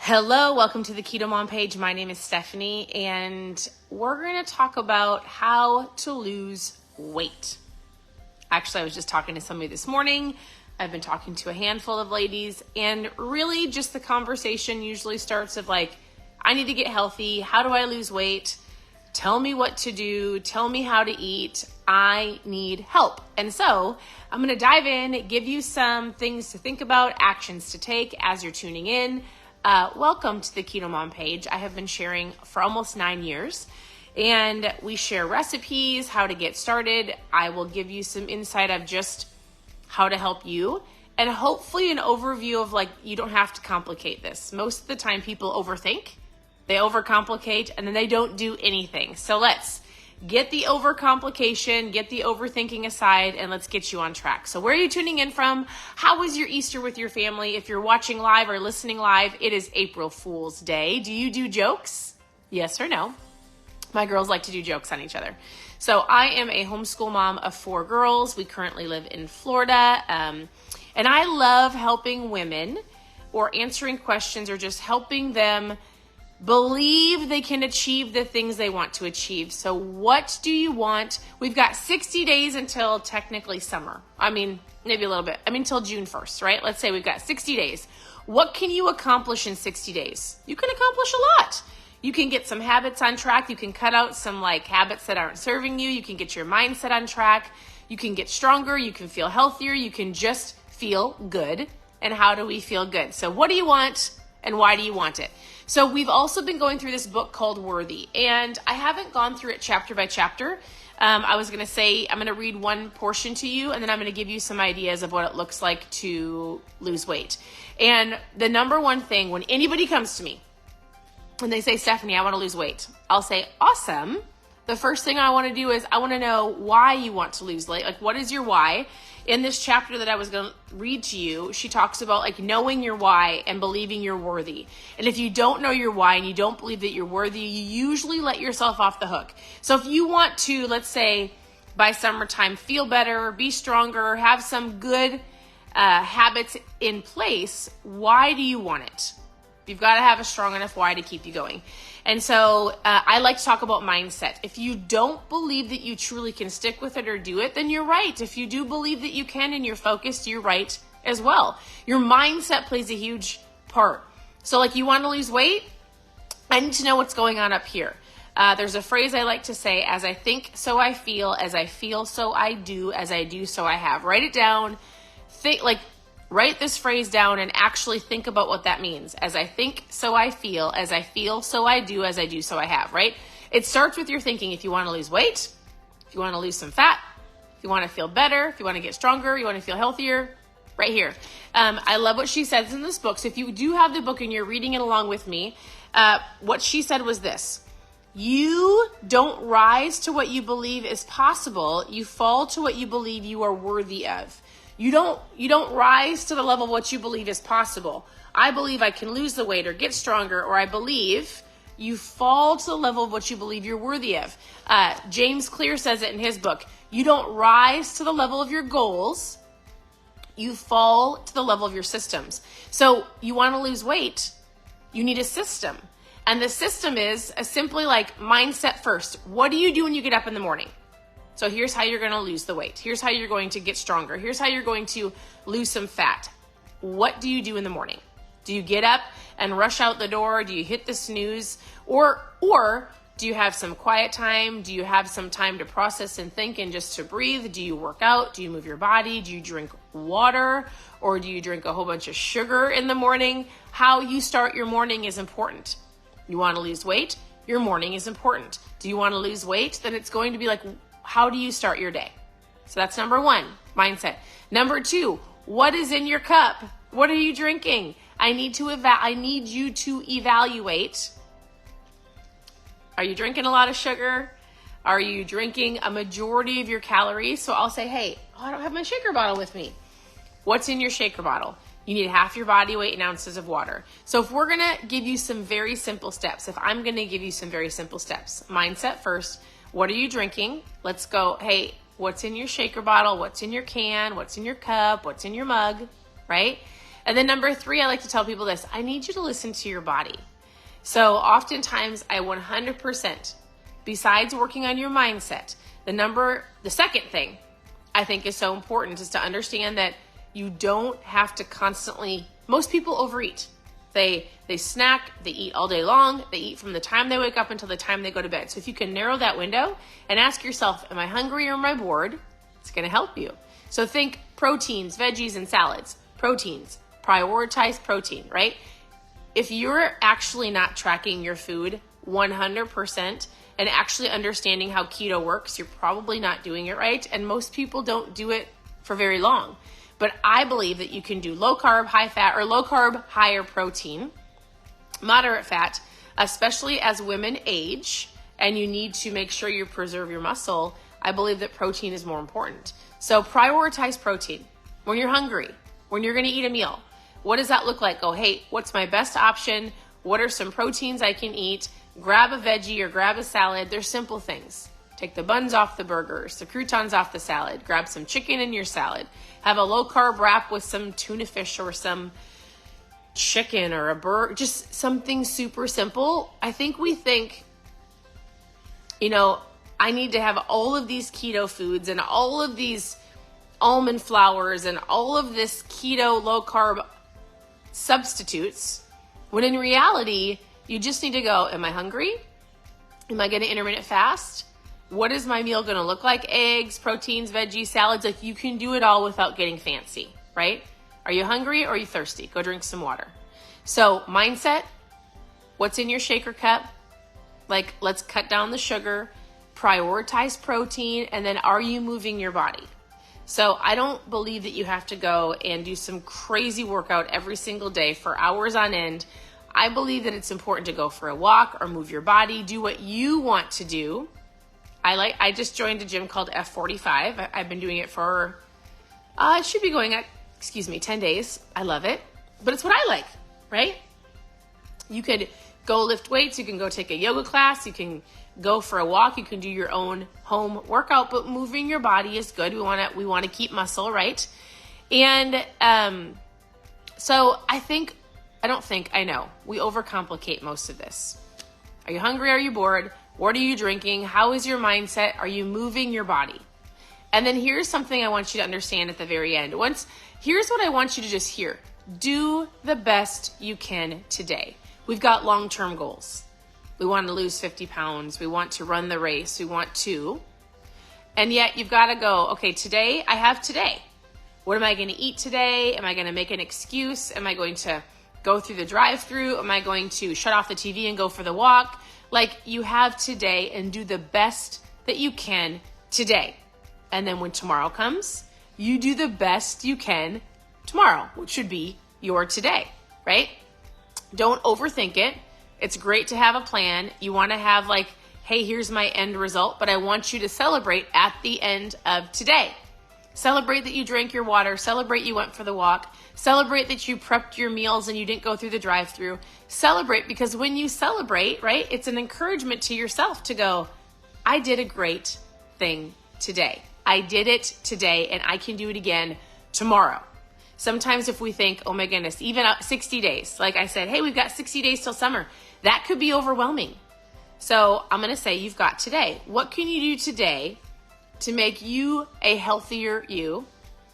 Hello, welcome to the KetoMom page. My name is Stephanie, and we're going to talk about how to lose weight. Actually, I was just talking to somebody this morning. I've been talking to a handful of ladies, and really just the conversation usually starts of like, I need to get healthy. How do I lose weight? Tell me what to do. Tell me how to eat. I need help. And so I'm going to dive in, give you some things to think about, actions to take as you're tuning in. Welcome to the KetoMom page. I have been sharing for almost 9 years, and we share recipes, how to get started. I will give you some insight of just how to help you, and hopefully an overview of like, you don't have to complicate this. Most of the time people overthink, they overcomplicate, and then they don't do anything. So let's get the overcomplication, get the overthinking aside, and let's get you on track. So where are you tuning in from? How was your Easter with your family? If you're watching live or listening live, it is April Fool's Day. Do you do jokes? Yes or no? My girls like to do jokes on each other. So I am a homeschool mom of 4 girls. We currently live in Florida. And I love helping women or answering questions or just helping them believe they can achieve the things they want to achieve. So what do you want? We've got 60 days until technically summer. I mean, maybe a little bit. Until June 1st, right? Let's say we've got 60 days. What can you accomplish in 60 days? You can accomplish a lot. You can get some habits on track. You can cut out some like habits that aren't serving you. You can get your mindset on track. You can get stronger. You can feel healthier. You can just feel good. And how do we feel good? So what do you want and why do you want it? So we've also been going through this book called Worthy, and I haven't gone through it chapter by chapter. I was going to say, I'm going to read one portion to you, and then I'm going to give you some ideas of what it looks like to lose weight. And the number one thing, when anybody comes to me and they say, Stephanie, I want to lose weight, I'll say, awesome. The first thing I want to do is I want to know why you want to lose weight. Like, what is your why? In this chapter that I was going to read to you, she talks about like knowing your why and believing you're worthy. And if you don't know your why and you don't believe that you're worthy, you usually let yourself off the hook. So if you want to, let's say by summertime, feel better, be stronger, have some good habits in place, why do you want it? You've got to have a strong enough why to keep you going. And so I like to talk about mindset. If you don't believe that you truly can stick with it or do it, then you're right. If you do believe that you can and you're focused, you're right as well. Your mindset plays a huge part. So like, you want to lose weight? I need to know what's going on up here. There's a phrase I like to say, as I think, so I feel, as I feel, so I do, as I do, so I have. Write it down. Write this phrase down and actually think about what that means. As I think, so I feel. As I feel, so I do. As I do, so I have, right? It starts with your thinking. If you want to lose weight, if you want to lose some fat, if you want to feel better, if you want to get stronger, you want to feel healthier, right here. I love what she says in this book. So if you do have the book and you're reading it along with me, what she said was this: you don't rise to what you believe is possible. You fall to what you believe you are worthy of. You don't rise to the level of what you believe is possible. I believe I can lose the weight or get stronger, or I believe. You fall to the level of what you believe you're worthy of. James Clear says it in his book. You don't rise to the level of your goals. You fall to the level of your systems. So you want to lose weight, you need a system. And the system is simply like mindset first. What do you do when you get up in the morning? So here's how you're going to lose the weight. Here's how you're going to get stronger. Here's how you're going to lose some fat. What do you do in the morning? Do you get up and rush out the door? Do you hit the snooze? Or do you have some quiet time? Do you have some time to process and think and just to breathe? Do you work out? Do you move your body? Do you drink water? Or do you drink a whole bunch of sugar in the morning? How you start your morning is important. You want to lose weight? Your morning is important. Do you want to lose weight? Then it's going to be like, how do you start your day? So that's number 1, mindset. Number 2, what is in your cup? What are you drinking? I need you to evaluate. Are you drinking a lot of sugar? Are you drinking a majority of your calories? So I'll say, hey, I don't have my shaker bottle with me. What's in your shaker bottle? You need half your body weight in ounces of water. So if we're going to give you some very simple steps, if I'm going to give you some very simple steps, mindset first. What are you drinking? Let's go, hey, what's in your shaker bottle? What's in your can? What's in your cup? What's in your mug, right? And then number 3, I like to tell people this: I need you to listen to your body. So oftentimes I 100%, besides working on your mindset, the second thing I think is so important is to understand that you don't have to constantly, most people overeat. They snack, they eat all day long, they eat from the time they wake up until the time they go to bed. So if you can narrow that window and ask yourself, am I hungry or am I bored? It's going to help you. So think proteins, veggies, and salads. Proteins, prioritize protein, right? If you're actually not tracking your food 100% and actually understanding how keto works, you're probably not doing it right. And most people don't do it for very long. But I believe that you can do low carb, high fat, or low carb, higher protein, moderate fat, especially as women age and you need to make sure you preserve your muscle. I believe that protein is more important. So prioritize protein. When you're hungry, when you're going to eat a meal, what does that look like? Go, hey, what's my best option? What are some proteins I can eat? Grab a veggie or grab a salad. They're simple things. Take the buns off the burgers, the croutons off the salad. Grab some chicken in your salad. Have a low carb wrap with some tuna fish or some chicken or a burger. Just something super simple. I think we think, I need to have all of these keto foods and all of these almond flours and all of this keto low carb substitutes, when in reality, you just need to go, am I hungry? Am I going to intermittent fast? What is my meal going to look like? Eggs, proteins, veggies, salads. Like, you can do it all without getting fancy, right? Are you hungry or are you thirsty? Go drink some water. So mindset, what's in your shaker cup? Like, let's cut down the sugar, prioritize protein, and then are you moving your body? So I don't believe that you have to go and do some crazy workout every single day for hours on end. I believe that it's important to go for a walk or move your body, do what you want to do. I just joined a gym called F45. I've been doing it for, it should be going at, 10 days. I love it, but it's what I like, right? You could go lift weights. You can go take a yoga class. You can go for a walk. You can do your own home workout, but moving your body is good. We want to keep muscle, right? And so I know we overcomplicate most of this. Are you hungry? Are you bored? What are you drinking? How is your mindset? Are you moving your body? And then here's something I want you to understand at the very end. Here's what I want you to just hear. Do the best you can today. We've got long-term goals. We want to lose 50 pounds. We want to run the race. We want to. And yet you've got to go, okay, today, I have today. What am I going to eat today? Am I going to make an excuse? Am I going to go through the drive-thru? Am I going to shut off the TV and go for the walk? Like, you have today, and do the best that you can today. And then when tomorrow comes, you do the best you can tomorrow, which should be your today, right? Don't overthink it. It's great to have a plan. You want to have like, hey, here's my end result, but I want you to celebrate at the end of today. Celebrate that you drank your water. Celebrate you went for the walk. Celebrate that you prepped your meals and you didn't go through the drive-thru. Celebrate, because when you celebrate, right, it's an encouragement to yourself to go, I did a great thing today. I did it today and I can do it again tomorrow. Sometimes if we think, oh my goodness, even 60 days, like I said, hey, we've got 60 days till summer. That could be overwhelming. So I'm going to say you've got today. What can you do today to make you a healthier you?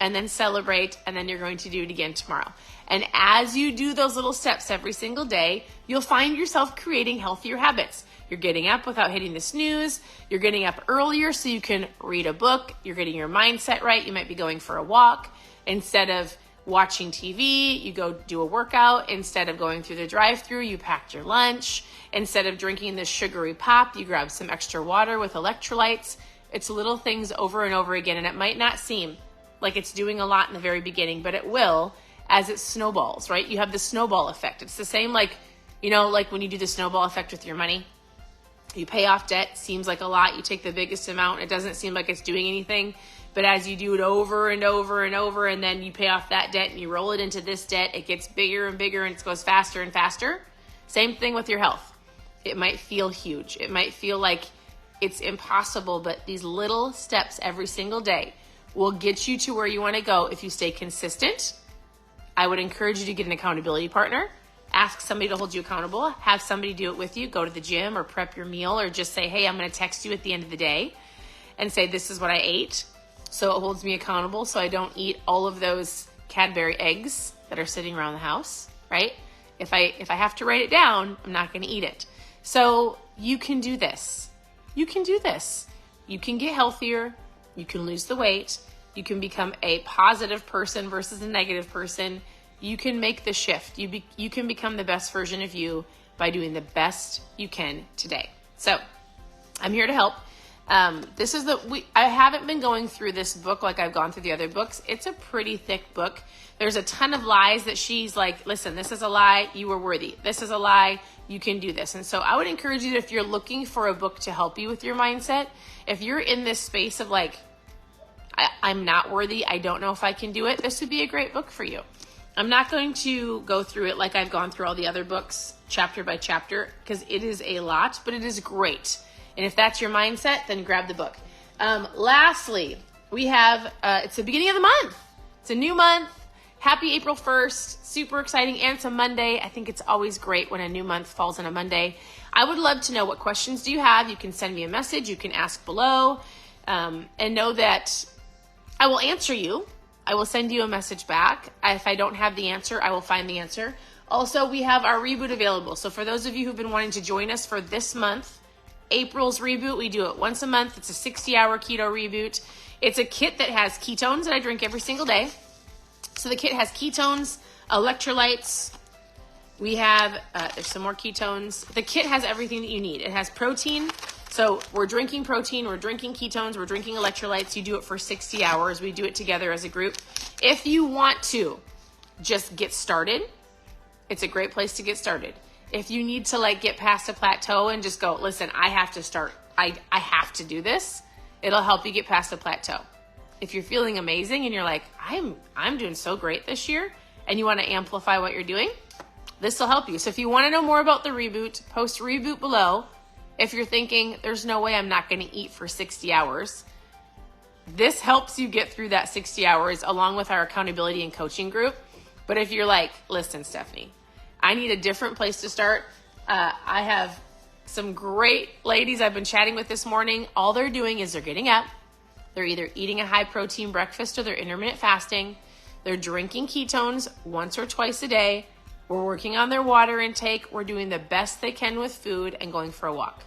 And then celebrate, and then you're going to do it again tomorrow. And as you do those little steps every single day, you'll find yourself creating healthier habits. You're getting up without hitting the snooze. You're getting up earlier so you can read a book. You're getting your mindset right. You might be going for a walk. Instead of watching TV, you go do a workout. Instead of going through the drive-thru, you packed your lunch. Instead of drinking this sugary pop, you grab some extra water with electrolytes. It's little things over and over again, and it might not seem like it's doing a lot in the very beginning, but it will as it snowballs, right? You have the snowball effect. It's the same like when you do the snowball effect with your money. You pay off debt, seems like a lot. You take the biggest amount. It doesn't seem like it's doing anything. But as you do it over and over and over, and then you pay off that debt and you roll it into this debt, it gets bigger and bigger and it goes faster and faster. Same thing with your health. It might feel huge. It might feel like it's impossible, but these little steps every single day will get you to where you want to go if you stay consistent. I would encourage you to get an accountability partner. Ask somebody to hold you accountable. Have somebody do it with you. Go to the gym or prep your meal, or just say, hey, I'm going to text you at the end of the day and say, this is what I ate. So it holds me accountable so I don't eat all of those Cadbury eggs that are sitting around the house, right? If I have to write it down, I'm not going to eat it. So you can do this. You can do this. You can get healthier. You can lose the weight. You can become a positive person versus a negative person. You can make the shift. You can become the best version of you by doing the best you can today. So I'm here to help. I haven't been going through this book like I've gone through the other books. It's a pretty thick book. There's a ton of lies that she's like, listen, this is a lie. You are worthy. This is a lie. You can do this. And so I would encourage you that if you're looking for a book to help you with your mindset, if you're in this space of like, I'm not worthy, I don't know if I can do it, this would be a great book for you. I'm not going to go through it like I've gone through all the other books, chapter by chapter, because it is a lot, but it is great. And if that's your mindset, then grab the book. Lastly, we have, it's the beginning of the month. It's a new month. Happy April 1st. Super exciting. And it's a Monday. I think it's always great when a new month falls on a Monday. I would love to know, what questions do you have? You can send me a message. You can ask below. And know that I will answer you. I will send you a message back. If I don't have the answer, I will find the answer. Also, we have our reboot available. So for those of you who've been wanting to join us for this month, April's reboot, we do it once a month. It's a 60-hour keto reboot. It's a kit that has ketones that I drink every single day. So the kit has ketones, electrolytes. We have, there's some more ketones. The kit has everything that you need. It has protein. So we're drinking protein, we're drinking ketones, we're drinking electrolytes. You do it for 60 hours. We do it together as a group. If you want to just get started, it's a great place to get started. If you need to like get past a plateau and just go, listen, I have to start. I have to do this. It'll help you get past the plateau. If you're feeling amazing and you're like, I'm doing so great this year, and you want to amplify what you're doing, this will help you. So if you want to know more about the reboot, post reboot below. If you're thinking, there's no way I'm not going to eat for 60 hours, this helps you get through that 60 hours along with our accountability and coaching group. But if you're like, listen, Stephanie, I need a different place to start. I have some great ladies I've been chatting with this morning. All they're doing is they're getting up. They're either eating a high protein breakfast or they're intermittent fasting. They're drinking ketones once or twice a day. We're working on their water intake. We're doing the best they can with food and going for a walk.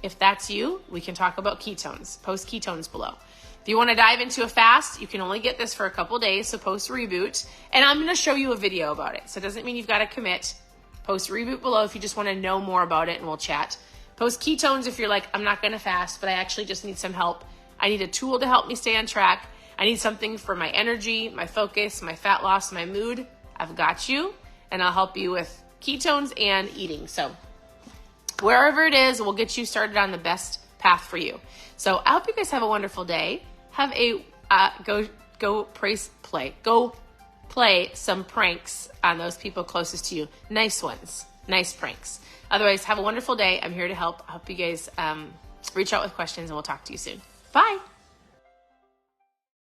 If that's you, we can talk about ketones. Post ketones below. If you want to dive into a fast, you can only get this for a couple days, so post reboot. And I'm going to show you a video about it. So it doesn't mean you've got to commit. Post reboot below if you just want to know more about it, and we'll chat. Post ketones if you're like, I'm not going to fast, but I actually just need some help. I need a tool to help me stay on track. I need something for my energy, my focus, my fat loss, my mood. I've got you, and I'll help you with ketones and eating. So wherever it is, we'll get you started on the best path for you. So I hope you guys have a wonderful day. Have a go play some pranks on those people closest to you. Nice ones, nice pranks. Otherwise, have a wonderful day. I'm here to help. I hope you guys reach out with questions, and we'll talk to you soon. Bye.